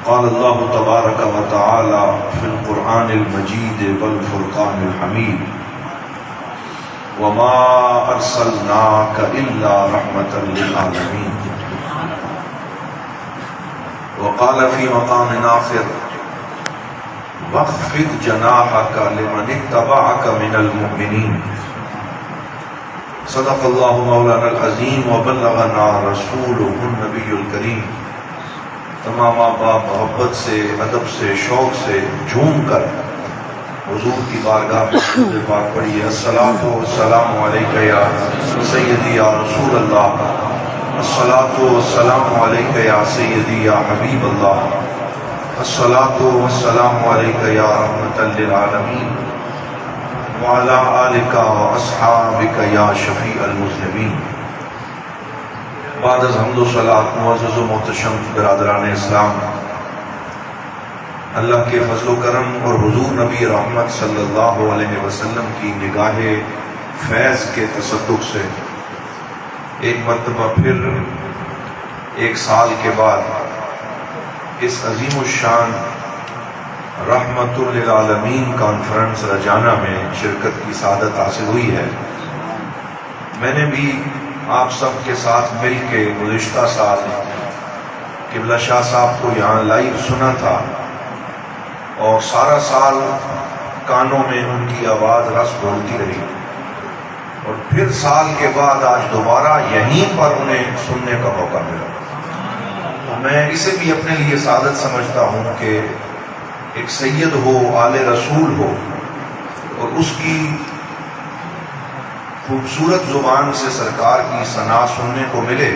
قال الله تبارك وتعالى في القرآن المجيد والفرقان الحميد وما أرسلناك إلا رحمة للعالمين. وقال في مقام آخر واخفض جناحك لمن اتبعك من المؤمنين. صدق الله مولانا العظيم وبلغنا رسوله النبي الكريم. تمام آباب محبت سے، ادب سے، شوق سے جھوم کر حضور کی بارگاہ میں درود پاک پڑھیے. الصلاۃ والسلام علیک یا سیدی یا رسول اللہ، الصلاۃ والسلام علیک یا سیدی یا حبیب اللہ، الصلاۃ والسلام علیک یا رحمۃ للعالمین وعلی آلک واصحابک یا شفیع المذنبین. بعد از حمد و صلات معزز و محتشم برادران اسلام، اللہ کے فضل و کرم اور حضور نبی رحمت صلی اللہ علیہ وسلم کی نگاہ فیض کے تصدق سے ایک مرتبہ پھر ایک سال کے بعد اس عظیم الشان رحمت للعالمین کانفرنس رجانہ میں شرکت کی سعادت حاصل ہوئی ہے. میں نے بھی آپ سب کے ساتھ مل کے گزشتہ سال قبلہ شاہ صاحب کو یہاں لائیو سنا تھا اور سارا سال کانوں میں ان کی آواز رس بولتی رہی، اور پھر سال کے بعد آج دوبارہ یہیں پر انہیں سننے کا موقع ملا. میں اسے بھی اپنے لیے سعادت سمجھتا ہوں کہ ایک سید ہو، آل رسول ہو، اور اس کی خوبصورت زبان سے سرکار کی ثنا سننے کو ملے،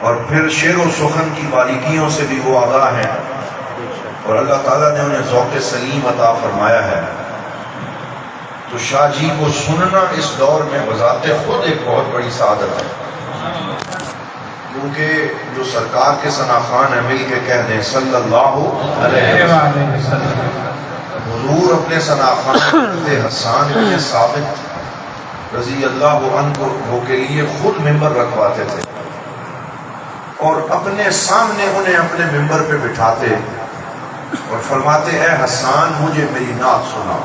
اور پھر شعر و سخن کی باریکیوں سے بھی وہ آگاہ ہیں، اور اللہ تعالیٰ نے انہیں ذوق سلیم عطا فرمایا ہے. تو شاہ جی کو سننا اس دور میں بذات خود ایک بہت بڑی سعادت ہے، کیونکہ جو سرکار کے ثنا خوان ہیں مل کے کہہ دیں صلی اللہ علیہ وسلم. حضور اپنے ثنا خوان حسان بن ثابت رضی اللہ عنہ کے لیے خود ممبر رکھواتے تھے اور اپنے سامنے انہیں اپنے ممبر پہ بٹھاتے اور فرماتے اے حسان مجھے میری نعت سناؤ.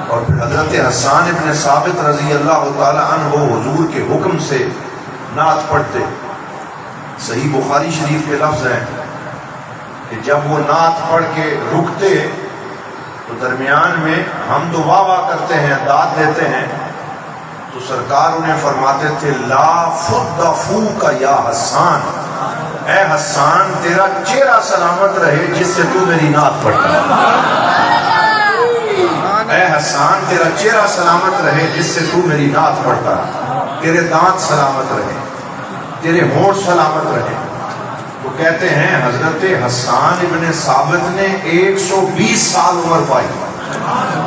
اور پھر حضرت حسان ابن ثابت رضی اللہ تعالی عنہ حضور کے حکم سے نعت پڑھتے. صحیح بخاری شریف کے لفظ ہیں کہ جب وہ نعت پڑھ کے رکتے تو درمیان میں ہم تو واہ واہ کرتے ہیں، داد دیتے ہیں، تو سرکار انہیں فرماتے تھے لا فد فوک یا حسان، اے حسان تیرا چہرہ سلامت رہے جس سے تو میری نعت پڑھتا ہے. اے حسان تیرا چہرہ سلامت رہے جس سے تو میری نعت پڑھتا ہے، تیرے دانت سلامت رہے، تیرے ہونٹ سلامت رہے. وہ کہتے ہیں حضرت حسان ابن ثابت نے 120 سال عمر پائی.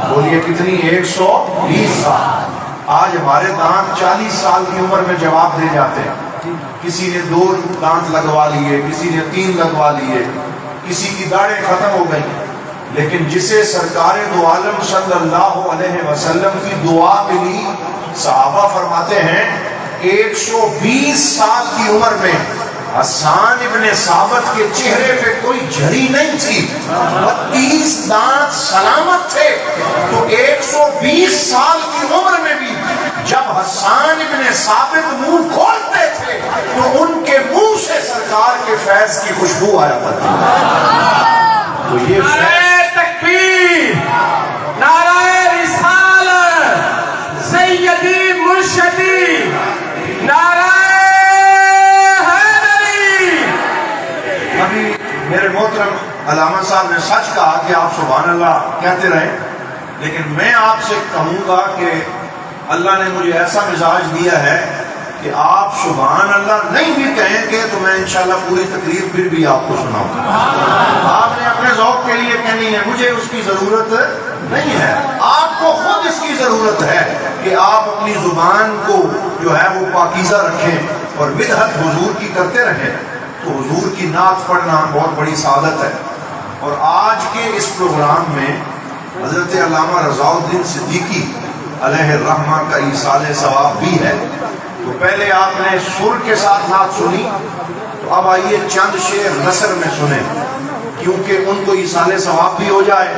بولیے کتنی؟ 120 سال. آج ہمارے دانت 40 سال کی عمر میں جواب دے جاتے ہیں. کسی نے 2 دانت لگوا لیے، کسی نے 3 لگوا لیے، کسی کی داڑھیں ختم ہو گئی، لیکن جسے سرکار دو عالم صلی اللہ علیہ وسلم کی دعا ملی، صحابہ فرماتے ہیں 120 سال کی عمر میں حسان ابن ثابت کے چہرے پہ کوئی جھری نہیں تھی، 32 دانت سلامت تھے. تو 120 سال کی عمر میں بھی جب حسان ابن ثابت منہ کھولتے تھے تو ان کے منہ سے سرکار کے فیض کی خوشبو آیا کرتی. تو یہ نعرہ تکبیر، نعرہ رسالت، سیدی مرشدی، نعرہ میرے محترم علامہ صاحب نے سچ کہا کہ آپ سبحان اللہ کہتے رہیں، لیکن میں آپ سے کہوں گا کہ اللہ نے مجھے ایسا مزاج دیا ہے کہ آپ سبحان اللہ نہیں بھی کہیں گے تو میں انشاءاللہ پوری تقریر پھر بھی آپ کو سناؤں گا. آپ نے اپنے ذوق کے لیے کہنی ہے، مجھے اس کی ضرورت نہیں ہے. آپ کو خود اس کی ضرورت ہے کہ آپ اپنی زبان کو جو ہے وہ پاکیزہ رکھیں اور مدحت حضور کی کرتے رہیں. تو حضور کی نعت پڑھنا بہت بڑی سعادت ہے. اور آج کے اس پروگرام میں حضرت علامہ رضا الدین صدیقی علیہ الرحمہ کا ایصال ثواب بھی ہے. تو پہلے آپ نے سر کے ساتھ نعت سنی، تو اب آئیے چند شعر نثر میں سنیں، کیونکہ ان کو ایصال ثواب بھی ہو جائے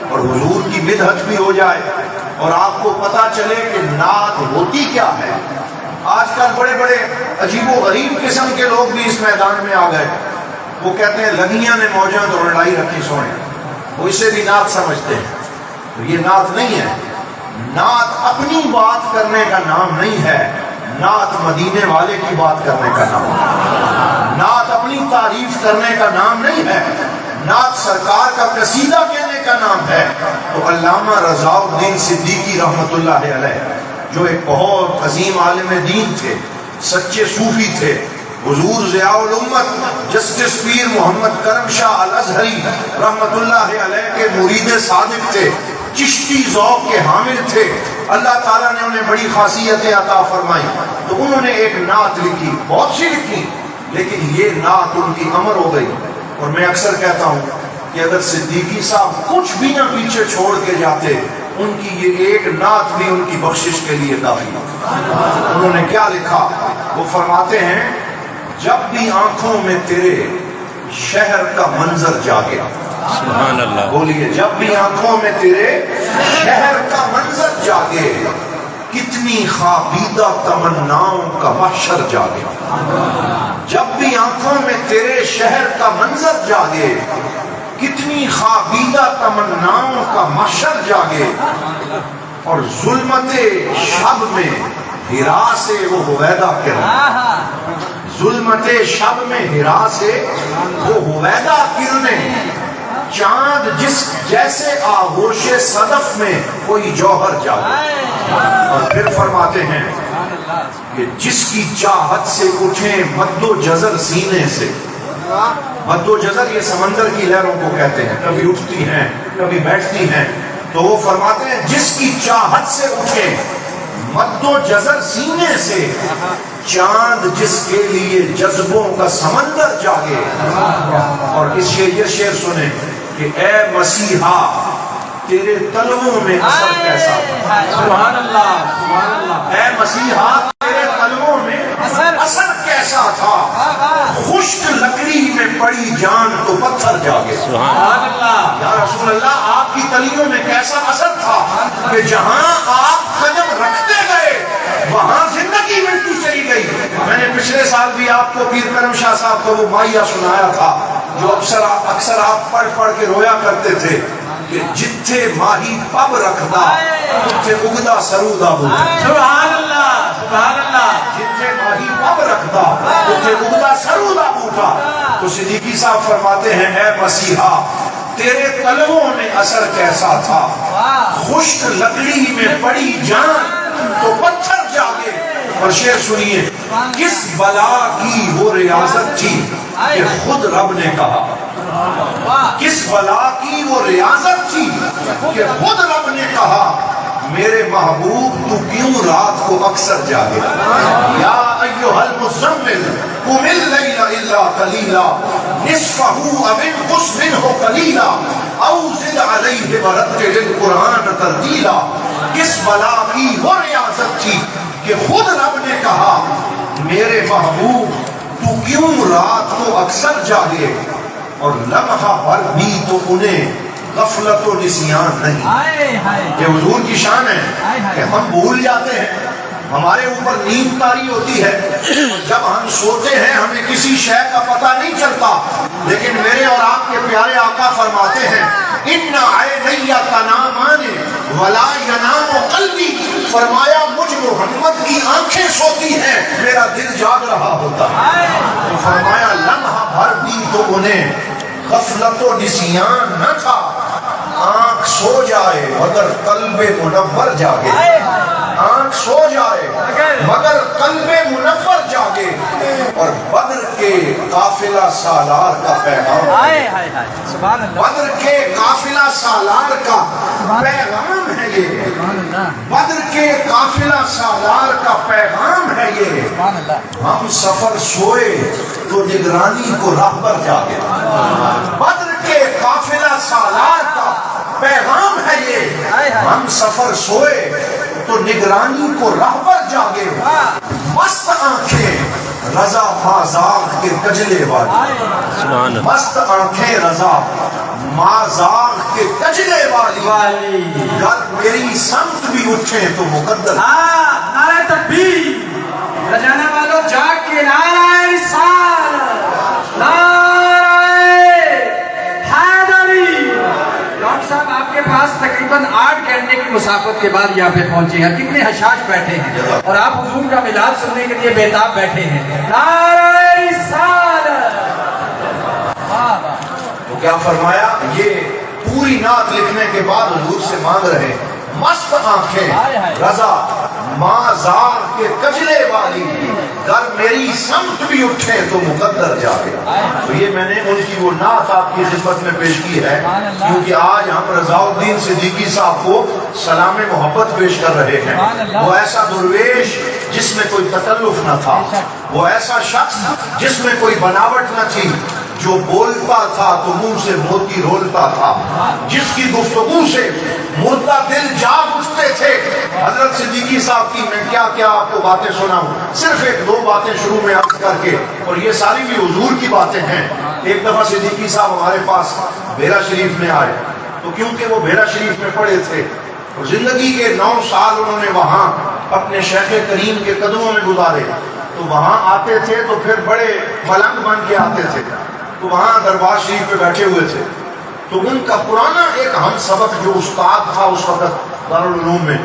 اور حضور کی مدحت بھی ہو جائے اور آپ کو پتا چلے کہ نعت ہوتی کیا ہے۔ آج کل بڑے بڑے عجیب و غریب قسم کے لوگ بھی اس میدان میں آ گئے، وہ کہتے ہیں لگیاں نے موجاں تو لڑائی رکھی سونے، وہ اسے بھی نعت سمجھتے ہیں۔ تو یہ نعت نہیں ہے، نعت اپنی بات کرنے کا نام نہیں ہے، نعت مدینے والے کی بات کرنے کا نام ہے، نعت اپنی تعریف کرنے کا نام نہیں ہے، نعت سرکار کا قصیدہ کہنے کا نام ہے۔ تو علامہ رضا الدین صدیقی رحمت اللہ علیہ جو ایک بہت عظیم عالم دین تھے، سچے صوفی تھے، حضور ضیاء الامت جسٹس پیر محمد کرم شاہ الازہری رحمت اللہ علیہ کے مرید صادق تھے، چشتی ذوق کے حامل تھے، اللہ تعالیٰ نے انہیں بڑی خاصیتیں عطا فرمائی، تو انہوں نے ایک نعت لکھی، بہت سی لکھی، لیکن یہ نعت ان کی امر ہو گئی۔ اور میں اکثر کہتا ہوں کہ اگر صدیقی صاحب کچھ بھی نہ پیچھے چھوڑ کے جاتے، ان کی یہ ایک نعت بھی ان کی بخشش کے لیے کافی ہے۔ انہوں نے کیا لکھا؟ وہ فرماتے ہیں جب بھی آنکھوں میں تیرے شہر کا منظر جاگے، سبحان اللہ، بولیے، جب بھی آنکھوں میں تیرے شہر کا منظر جاگے، کتنی خوابیدہ تمناؤں کا محشر جاگے۔ جب بھی آنکھوں میں تیرے شہر کا منظر جاگے، کتنی خوابیدہ تمناؤں کا محشر جاگے، اور ظلمت شب میں ہرا سے وہ ہویدا کرنے، ظلمت شب میں ہرا سے وہ ہویدا کرنے، چاند جس جیسے آغوش صدف میں کوئی جوہر جاگے۔ اور پھر فرماتے ہیں کہ جس کی چاہت سے اٹھیں مد و جزر سینے سے، مد و جزر یہ سمندر کی لہروں کو کہتے ہیں، کبھی اٹھتی ہیں کبھی بیٹھتی ہیں، تو وہ فرماتے ہیں جس کی چاہت سے اٹھے مد و جزر سینے سے، چاند جس کے لیے جذبوں کا سمندر جاگے۔ اور اس یہ شعر سنیں کہ اے مسیحا تیرے تلووں میں اثر کیسا تھا، سبحان اللہ، سبحان اللہ، اے مسیحا تیرے تلووں میں اثر کیسا تھا، خشک لکڑی میں پڑی جان تو پتھر جاگے۔ سبحان اللہ، یا رسول اللہ آپ کی تلیوں میں کیسا اثر تھا کہ جہاں آپ قدم رکھتے گئے وہاں زندگی ملتی چلی گئی۔ میں نے پچھلے سال بھی آپ کو پیر کرم شاہ صاحب کو وہ مائیہ سنایا تھا جو اکثر آپ پڑھ پڑھ کے رویا کرتے تھے کہ جتھے ماہی پب رکھدا اتھے اگدا سرودا بوٹا۔ سبحان اللہ، سبحان اللہ، جتھے ماہی پب رکھدا اتھے اگدا سرودا بوٹا۔ تو صدیقی صاحب فرماتے ہیں اے مسیحا تیرے تلووں میں اثر کیسا تھا، خشک لکڑی میں پڑی جان تو پتھر جاگے۔ اور شعر سنیے، کس بلا کی وہ ریاضت تھی کہ خود رب نے کہا، کس بلا کی وہ ریاضت تھی کہ خود رب نے کہا میرے محبوب تو کیوں رات کو اکثر جاگے۔ یا ایھا المزمل قم اللیل الا قلیلا نصفہ او انقص منہ قلیلا او زد علیہ ورتل القرآن ترتیلا۔ کس بلا کی وہ ریاضت تھی کہ خود رب نے کہا میرے محبوب تو کیوں رات کو اکثر جاگے، اور لمحہ بھر بھی تو انہیں غفلت و نسیان نہیں۔ یہ حضور کی شان ہے کہ ہم بھول جاتے ہیں، ہمارے اوپر نیند طاری ہوتی ہے، جب ہم سوتے ہیں ہمیں کسی شے کا پتہ نہیں چلتا، لیکن میرے اور آپ کے پیارے آقا فرماتے ہیں ان عینی تنامان ولا ینام قلبی، فرمایا مجھ محمد کی آنکھیں سوتی ہیں میرا دل جاگ رہا ہوتا ہے۔ تو فرمایا لمحہ بھر بھی تو انہیں غفلت و نسیان نہ تھا، آنکھ سو جائے مگر قلب منور جاگے، آنکھ سو جائے مگر قلب منور جاگے۔ اور بدر کے قافلہ سالار کا پیغام، بدر کے قافلہ سالار کا پیغام ہے یہ، بدر کے قافلہ سالار کا پیغام ہے یہ، ہم سفر سوئے تو نگرانی کو راہبر جاگے۔ بدر کے قافلہ سالار کا پیغام ہے یہ، ہم سفر سوئے تو نگرانی کو راہبر جاگے۔ مست آنکھیں رضا مازاغ کے کجلے والی، مست آنکھیں رضا مازاغ کے کجلے والی، گر میری سمت بھی اٹھیں تو مقدر۔ نعرہ تکبیر، رجانا والوں جاگ کے نعرہ رسالت، نعرہ حیدری۔ ڈاکٹر صاحب آپ کے پاس تقریباً 8 گھنٹے کی مسافت کے بعد یہاں پہ پہنچے ہیں، کتنے حشاش بیٹھے ہیں اور آپ حضور کا میلاد سننے کے لیے بےتاب بیٹھے ہیں۔ نعرہ رسالت۔ تو کیا فرمایا؟ یہ پوری نعت لکھنے کے بعد حضور سے مانگ رہے مست آنکھیں رضا مازاغ کے کجلے والی، گر میری سمت بھی اٹھے تو مقدر جاگے۔ تو یہ میں نے ان کی وہ نعت آپ کی خدمت میں پیش کی ہے، کیونکہ آج ہم رضا الدین صدیقی صاحب کو سلام محبت پیش کر رہے ہیں۔ وہ ایسا درویش جس میں کوئی تکلف نہ تھا، وہ ایسا شخص جس میں کوئی بناوٹ نہ تھی، جو بولتا تھا تو منہ سے موتی رولتا تھا، جس کی گفتگو سے مردہ دل جاگ اٹھتے تھے۔ حضرت صدیقی صاحب کی میں کیا کیا آپ کو باتیں سناؤں، صرف 1-2 باتیں شروع میں عرض کر کے، اور یہ ساری بھی حضور کی باتیں ہیں۔ ایک دفعہ صدیقی صاحب ہمارے پاس بیرا شریف میں آئے، تو کیونکہ وہ بیرا شریف میں پڑے تھے اور زندگی کے 9 سال انہوں نے وہاں اپنے شیخ کریم کے قدموں میں گزارے، تو وہاں آتے تھے تو پھر بڑے ملنگ بن کے آتے تھے، تو وہاں دربار شریف پہ بیٹھے ہوئے تھے، تو ان کا پرانا ایک ہم سبق جو استاد تھا اس وقت دارالعلوم میں،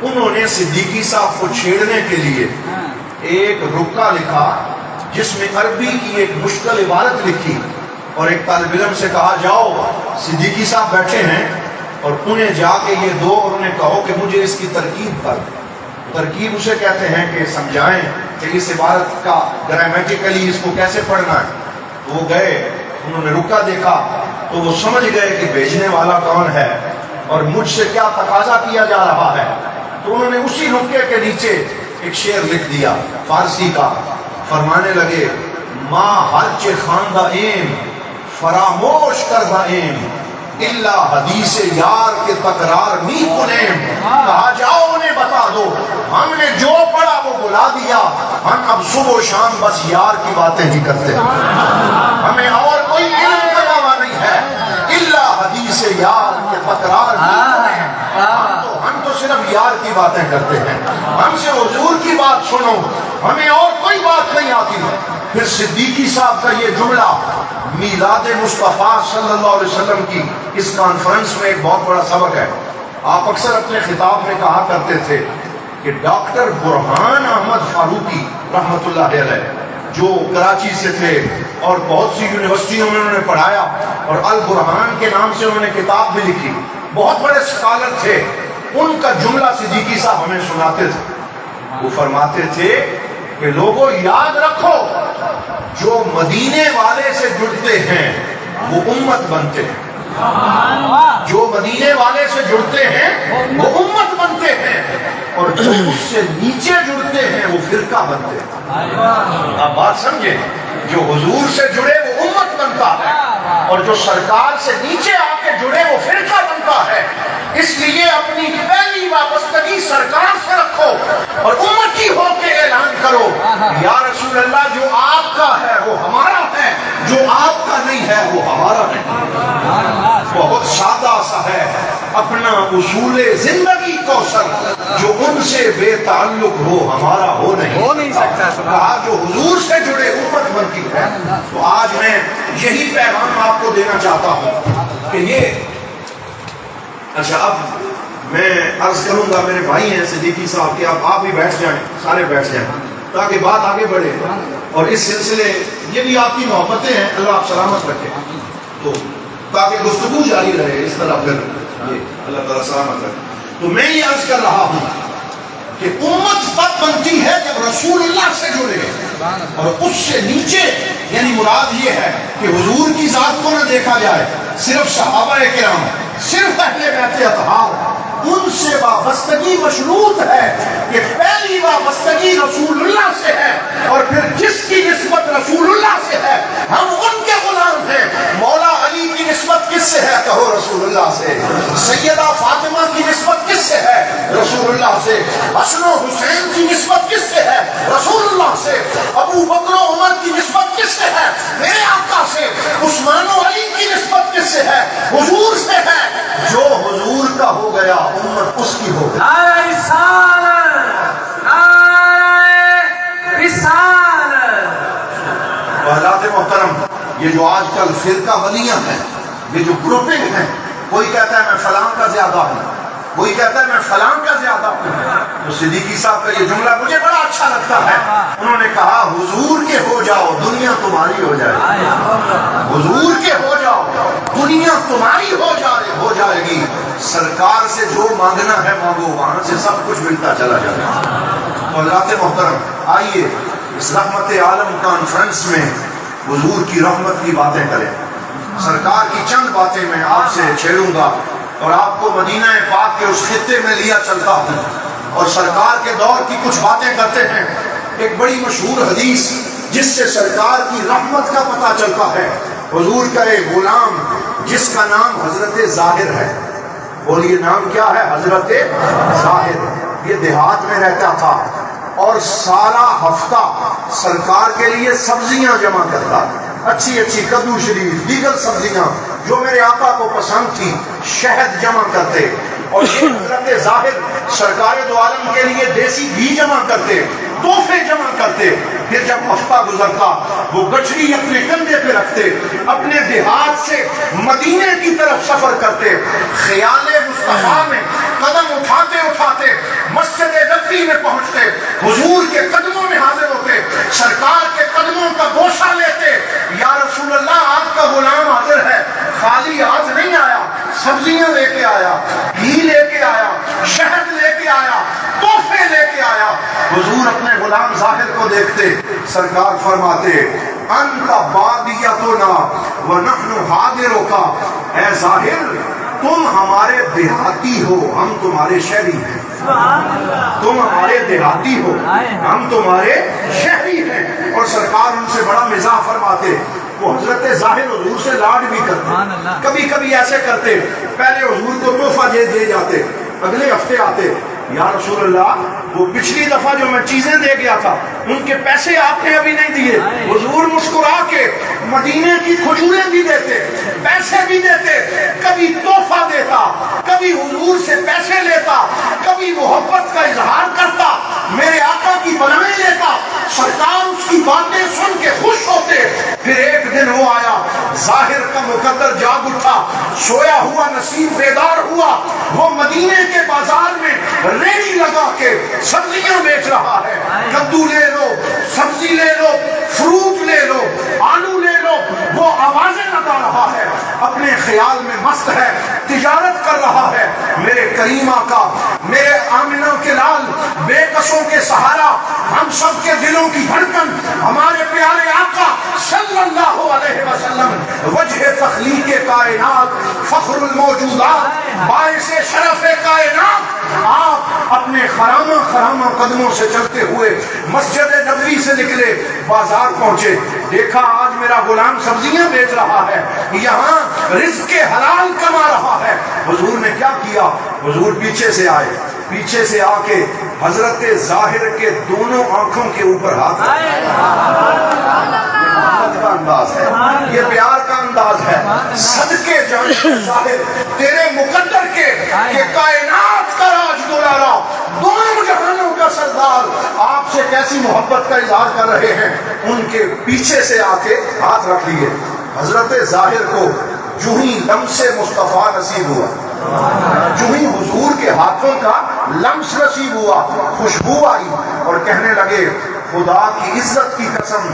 انہوں نے صدیقی صاحب کو چھیڑنے کے لیے ایک رکا لکھا جس میں عربی کی ایک مشکل عبارت لکھی، اور ایک طالب علم سے کہا جاؤ صدیقی صاحب بیٹھے ہیں اور انہیں جا کے یہ دو اور انہیں کہو کہ مجھے اس کی ترکیب کر۔ ترکیب اسے کہتے ہیں کہ سمجھائیں کہ اس عبارت کا گرامیٹیکلی اس کو کیسے پڑھنا ہے۔ وہ گئے، انہوں نے رکا دیکھا تو وہ سمجھ گئے کہ بھیجنے والا کون ہے اور مجھ سے کیا تقاضا کیا جا رہا ہے، تو انہوں نے اسی رکے کے نیچے ایک شعر لکھ دیا فارسی کا، فرمانے لگے ما ہرچ خواندہ ایم فراموش کردہ ایم الا حدیث یار کے تکرار می کنیم۔ کہا جاؤ انہیں بتا دو ہم نے جو پڑھا وہ بلا دیا، ہم اب صبح و شام بس یار کی باتیں ہی کرتے ہیں، ہمیں اور کوئی علم کا دعویٰ نہیں ہے الا حدیث یار کے تکرار می کنیم۔ ہم تو صرف یار کی باتیں کرتے ہیں، ہم سے حضور کی بات سنو، ہمیں اور کوئی بات نہیں آتی ہے۔ پھر صدیقی صاحب کا یہ جملہ میلاد مصطفیٰ صلی اللہ علیہ وسلم کی اس کانفرنس میں ایک بہت بڑا سبق ہے۔ آپ اکثر اپنے خطاب میں کہا کرتے تھے کہ ڈاکٹر برہان احمد فاروقی رحمۃ اللہ علیہ جو کراچی سے تھے اور بہت سی یونیورسٹیوں میں انہوں نے پڑھایا اور البرہان کے نام سے انہوں نے کتاب بھی لکھی، بہت بڑے اسکالر تھے، ان کا جملہ صدیقی صاحب ہمیں سناتے تھے۔ وہ فرماتے تھے کہ لوگوں یاد رکھو جو مدینے والے سے جڑتے ہیں وہ امت بنتے ہیں، جو مدینے والے سے جڑتے ہیں وہ امت بنتے ہیں، اور جو اس سے نیچے جڑتے ہیں وہ فرقہ بنتے ہیں۔ آپ بات سمجھیں، جو حضور سے جڑے وہ امت بنتا ہے اور جو سرکار سے نیچے آ کے جڑے وہ فرقہ بنتا ہے۔ اس لیے اپنی پہلی وابستگی سرکار سے رکھو اور امتی ہو کے اعلان کرو یا رسول اللہ جو آپ کا ہے وہ ہمارا ہے، جو آپ کا نہیں ہے وہ ہمارا نہیں۔ بہت سادہ سا ہے اپنا اصول زندگی کوثر، جو ان سے بے تعلق ہو ہمارا ہو نہیں سکتا۔ کہا جو حضور سے جڑے امت بنتی ہے۔ تو آج میں یہی پیغام آپ کو دینا چاہتا ہوں کہ یہ اچھا اب میں عرض کروں گا، میرے بھائی ہیں صدیقی صاحب کہ آپ ہی بیٹھ جائیں، سارے بیٹھ جائیں تاکہ بات آگے بڑھے، اور اس سلسلے یہ بھی آپ کی محبتیں ہیں، اللہ آپ سلامت رکھے، تو تاکہ گفتگو جاری رہے اس طرح، پھر یہ اللہ تعالیٰ سلامت رکھے۔ تو میں یہ عرض کر رہا ہوں کہ امت تب بنتی ہے جب رسول اللہ سے جڑے، اور اس سے نیچے یعنی مراد یہ ہے کہ حضور کی ذات کو نہ دیکھا جائے، صرف صحابہ کرام، صرف اہل بیت اطہار، ان سے وابستگی مشروط ہے کہ پہلی وابستگی رسول اللہ سے ہے، اور پھر جس کی نسبت رسول اللہ سے ہے ہم ان کے غلام ہیں۔ مولا علی کی نسبت کس کس سے ہے؟ کہو رسول اللہ سے. سیدہ فاطمہ کی نسبت کس سے ہے؟ رسول اللہ سے. حسن و حسین کی نسبت کس سے ہے؟ رسول اللہ سے. ابو بکر و عمر کی نسبت کس سے ہے؟ میرے آقا سے. عثمان و علی کی نسبت کس سے ہے؟ حضور سے ہے. جو حضور کا ہو گیا امت اس کی ہو گئی. نعرہ رسالت، نعرہ رسالت. حضرات محترم، یہ جو آج کل فرقہ ولیاں ہیں، یہ جو گروپنگ ہیں، کوئی کہتا ہے میں فلاں کا زیادہ ہوں، کوئی کہتا ہے میں فلاں کا زیادہ ہوں. تو صدیقی صاحب کا یہ جملہ مجھے بڑا اچھا لگتا ہے. انہوں نے کہا حضور کے ہو جاؤ دنیا تمہاری ہو جائے. حضور کے ہو جاؤ دنیا تمہاری ہو جائے گی. سرکار سے جو مانگنا ہے مانگو، وہاں سے سب کچھ ملتا چلا جائے گا. تو حضرات محترم، آئیے اس رحمت عالم کانفرنس میں حضور کی رحمت کی باتیں کریں. سرکار کی چند باتیں میں آپ سے چھیڑوں گا اور آپ کو مدینہ پاک کے اس خطے میں لیا چلتا ہوں اور سرکار کے دور کی کچھ باتیں کرتے ہیں. ایک بڑی مشہور حدیث جس سے سرکار کی رحمت کا پتہ چلتا ہے. حضور کا ایک غلام جس کا نام حضرت ظاہر ہے. بولیے نام کیا ہے؟ حضرت ظاہر. یہ دیہات میں رہتا تھا اور سالہ ہفتہ سرکار کے لیے سبزیاں جمع کرتا. اچھی اچھی کدو شریف دیگر سبزیاں جو میرے آقا کو پسند تھی، شہد جمع کرتے. اور یہ حضرت ظاہر سرکار دو عالم کے لیے دیسی گھی جمع کرتے، تحفے جمع کرتے. پھر جب ہفتہ گزرتا وہ گٹھری اپنے کندھے پہ رکھتے، اپنے دیہات سے مدینے کی طرف سفر کرتے. خیال مصطفیٰ میں قدم اٹھاتے اٹھاتے مسجد نبوی میں پہنچتے، حضور کے قدموں میں حاضر ہوتے، سرکار کے قدموں کا بوسہ لیتے. یا رسول اللہ آپ کا غلام حاضر ہے، خالی آج نہیں آیا، سبزیاں لے کے آیا، گھی لے کے آیا، شہد لے کے آیا، تحفے لے کے آیا. حضور اپنے غلام ظاہر کو دیکھتے، سرکار فرماتے انت بادیتنا ونحن حاضرک. اے ظاہر تم ہمارے دیہاتی ہو، ہم تمہارے شہری ہیں. تم ہمارے دیہاتی ہو، ہم تمہارے شہری ہیں. اور سرکار ان سے بڑا مزاح فرماتے. وہ حضرت ظاہر حضور سے لاڈ بھی کرتے. کبھی کبھی ایسے کرتے، پہلے حضور کو تحفہ دے جاتے، اگلے ہفتے آتے، یا رسول اللہ وہ پچھلی دفعہ جو میں چیزیں دے گیا تھا ان کے پیسے آپ نے ابھی نہیں دیے. حضور مسکرا کے مدینے کی کھجوریں بھی دیتے، پیسے بھی دیتے. کبھی تحفہ دیتا، کبھی حضور سے پیسے لیتا، کبھی محبت کا اظہار کرتا، میرے آقا کی بلائیں لیتا. سرکار اس کی باتیں سن کے خوش ہوتے. پھر ایک دن وہ آیا، ظاہر کا مقدر جاگ اٹھا، سویا ہوا نصیب بیدار ہوا. وہ مدینے کے بازار میں ریڑھی لگا کے سبزیاں بیچ رہا ہے. کدو لے لو، سبزی لے لو، فروٹ لے لو، آلو لے لو. وہ آوازیں لگا رہا ہے، اپنے خیال میں مست ہے، تجارت کر رہا ہے. میرے کریم آقا، میرے آمنہ کے لال، بے کسوں کے سہارا، ہم سب کے دلوں کی دھڑکن، ہمارے پیارے آقا صلی اللہ علیہ وسلم، وجہ تخلیق کائنات، فخر الموجودات، باعث شرف کائنات. آپ اپنے خرامہ قدموں سے چلتے ہوئے مسجد نبوی سے نکلے، بازار پہنچے، دیکھا آج میرا غلام سبزیاں بیچ رہا ہے، یہاں رزق حلال کما رہا ہے. حضور نے کیا کیا؟ حضور پیچھے سے آئے، پیچھے سے آ کے حضرت ظاہر کے دونوں آنکھوں کے اوپر ہاتھ کا انداز ہے، یہ پیار کا انداز ہے. صدقے جان ظاہر تیرے مقدر کے کہ کائنات کا راج دلارا، دونوں جہانوں کا سردار آپ سے کیسی محبت کا اظہار کر رہے ہیں. ان کے پیچھے سے آ کے ہاتھ رکھ لیے. حضرت ظاہر کو جو ہی لمس مصطفیٰ نصیب ہوا، جو ہی حضور کے ہاتھوں کا لمس نصیب ہوا، خوشبو آئی اور کہنے لگے خدا کی عزت کی قسم،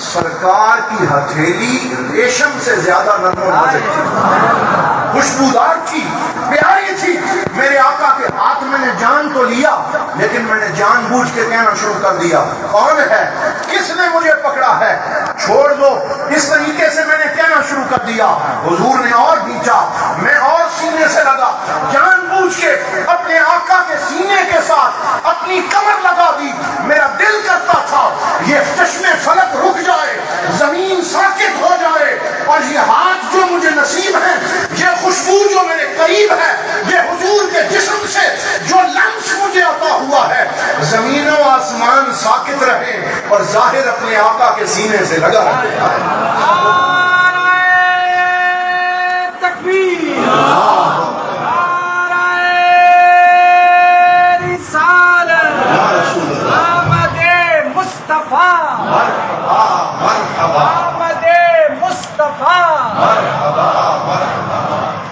سرکار کی ہتھیلی ریشم سے زیادہ نرم و نازک تھی، خوشبودار تھی، پیاری تھی. میرے آقا کے ہاتھ میں نے جان تو لیا لیکن میں نے جان بوجھ کے کہنا شروع کر دیا کون ہے، کس نے مجھے پکڑا ہے، چھوڑ دو. اس طریقے سے میں نے کہنا شروع کر دیا. حضور نے اور کھینچا، میں اور سینے سے لگا، جان بوجھ کے اپنے آقا کے سینے کے ساتھ اپنی کمر لگا دی. میرا دل کرتا تھا یہ چشمے فلک رک جائے، زمین ساکت ہو جائے اور یہ ہاتھ جو مجھے نصیب ہے خوشبو جو میرے قریب ہے، یہ حضور کے جسم سے جو لمس مجھے عطا ہوا ہے، زمین و آسمان ساکت رہے اور ظاہر اپنے آقا کے سینے سے لگا رہے۔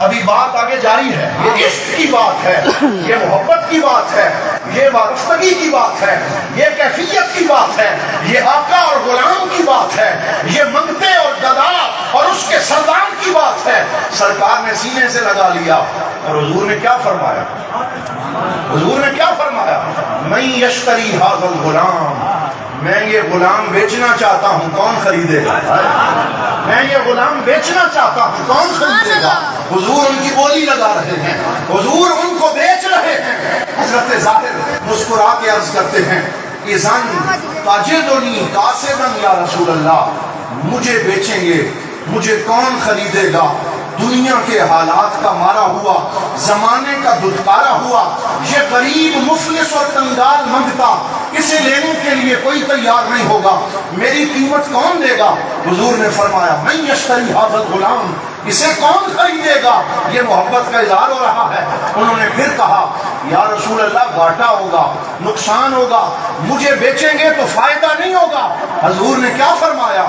ابھی بات آگے جاری ہے، یہ عشق کی بات ہے، یہ محبت کی بات ہے، یہ وابستگی کی بات ہے، یہ کیفیت کی بات ہے، یہ آقا اور غلام کی بات ہے، یہ منگتے اور گدا اور اس کے سردار کی بات ہے۔ سرکار نے سینے سے لگا لیا اور حضور نے کیا فرمایا؟ حضور نے کیا فرمایا؟ میں یشتری ھذا الغلام، میں یہ غلام بیچنا چاہتا ہوں، کون خریدے گا؟ میں یہ غلام بیچنا چاہتا ہوں، کون خریدے گا؟ حضور ان کی بولی لگا رہے ہیں، حضور ان کو بیچ رہے ہیں۔ حضرت ظاہر مسکرا کے عرض کرتے ہیں اذن تجدنی قاصدا یا رسول اللہ، مجھے بیچیں گے، مجھے کون خریدے گا؟ دنیا کے حالات کا مارا ہوا، زمانے کا دھتکارا ہوا، یہ غریب مفلس اور کنگال منگتا، اسے لینے کے لیے کوئی تیار نہیں ہوگا، میری قیمت کون دے گا؟ حضور نے فرمایا من یشتری ھذا الغلام، اسے کون خریدے گا؟ یہ محبت کا اظہار ہو رہا ہے۔ انہوں نے پھر کہا یا رسول اللہ گھاٹا ہوگا، نقصان ہوگا، مجھے بیچیں گے تو فائدہ نہیں ہوگا۔ حضور نے کیا فرمایا؟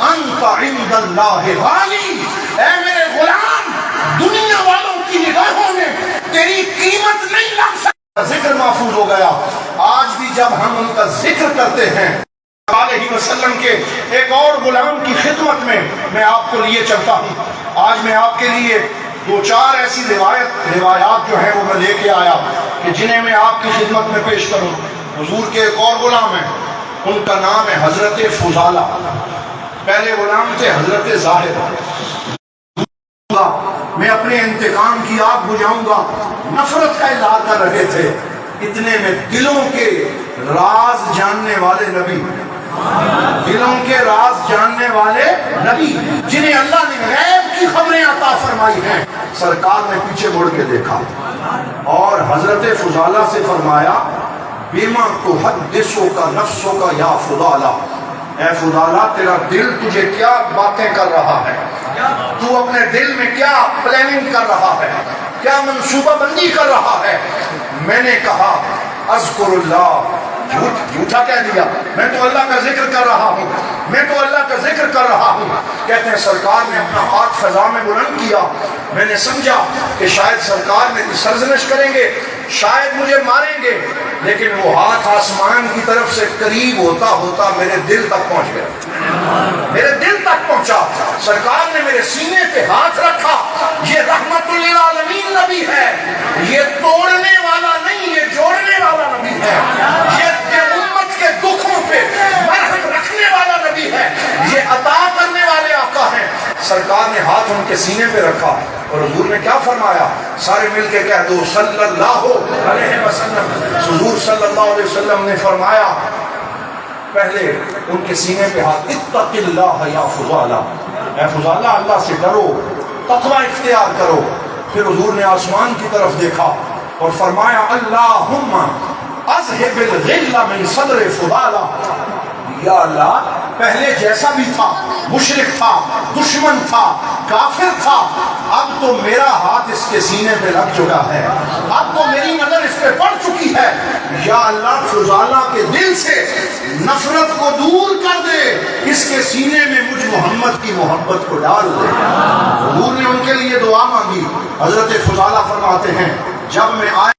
انت عند اللہ غالی، اے میرے غلام، دنیا والوں کی نگاہوں میں تیری قیمت نہیں لگ سکتی۔ ذکر محفوظ ہو گیا۔ آج بھی جب ہم ان کا ذکر کرتے ہیں علیہ وسلم کے ایک اور غلام کی خدمت میں آپ کو لیے چلتا ہوں۔ آج میں آپ کے لیے دو چار ایسی روایات جو ہیں وہ میں لے کے آیا کہ جنہیں میں آپ کی خدمت میں پیش کروں۔ حضور کے ایک اور غلام ہیں، ان کا نام ہے حضرت فضالہ۔ پہلے غلام تھے حضرت ظاہر۔ میں اپنے انتقام کی آگ بجھاؤں گا، نفرت کا اظہار کر رہے تھے۔ اتنے میں دلوں کے راز جاننے والے نبی، دلوں کے راز جاننے والے نبی جنہیں اللہ نے غیب کی خبریں عطا فرمائی ہیں، سرکار نے پیچھے مڑ کے دیکھا اور حضرت فضالہ سے فرمایا بما تحدثک نفسک یا فضالہ، اے فضالہ تیرا دل تجھے کیا باتیں کر رہا ہے، تو اپنے دل میں کیا پلاننگ کر رہا ہے، کیا منصوبہ بندی کر رہا ہے؟ میں نے کہا اذکر اللہ، جھوٹا کہہ دیا، میں تو اللہ کا ذکر کر رہا ہوں، میں تو اللہ کا ذکر کر رہا ہوں۔ کہتے ہیں سرکار نے اپنا ہاتھ فضا میں بلند کیا، میں نے سمجھا کہ شاید سرکار میری سرزنش کریں گے، شاید مجھے ماریں گے، لیکن وہ ہاتھ آسمان کی طرف سے قریب ہوتا ہوتا میرے دل تک پہنچ گیا، میرے دل تک پہنچا۔ سرکار نے میرے سینے پہ ہاتھ رکھا۔ یہ رحمت للعالمین نبی ہے، یہ توڑنے والا نہیں، یہ جوڑنے والا نبی ہے، یہ امت کے دکھوں پہ مرہم رکھنے والا نبی ہے، یہ عطا کرنے والے آقا ہیں۔ سرکار نے ہاتھ ان کے سینے پہ رکھا اور حضور نے کیا فرمایا؟ سارے مل کے کہہ دو صلی اللہ علیہ وسلم۔ حضور صلی اللہ علیہ وسلم نے فرمایا، پہلے ان کے سینے پہ ہاتھ، اتق اللہ یا فضالہ، اے فضالہ اللہ سے ڈرو، تقوی اختیار کرو۔ پھر حضور نے آسمان کی طرف دیکھا اور فرمایا اللہم اذہب الغل من صدر فضالہ، یا اللہ پہلے جیسا بھی تھا، مشرک تھا، دشمن تھا، کافر تھا، اب تو میرا ہاتھ اس کے سینے پہ لگ چکا ہے، اب تو میری نظر اس پہ پڑ چکی ہے، یا اللہ فضالہ کے دل سے نفرت کو دور کر دے، اس کے سینے میں مجھ محمد کی محبت کو ڈال دے۔ حضور نے ان کے لیے دعا مانگی۔ حضرت فضالہ فرماتے ہیں جب میں آیا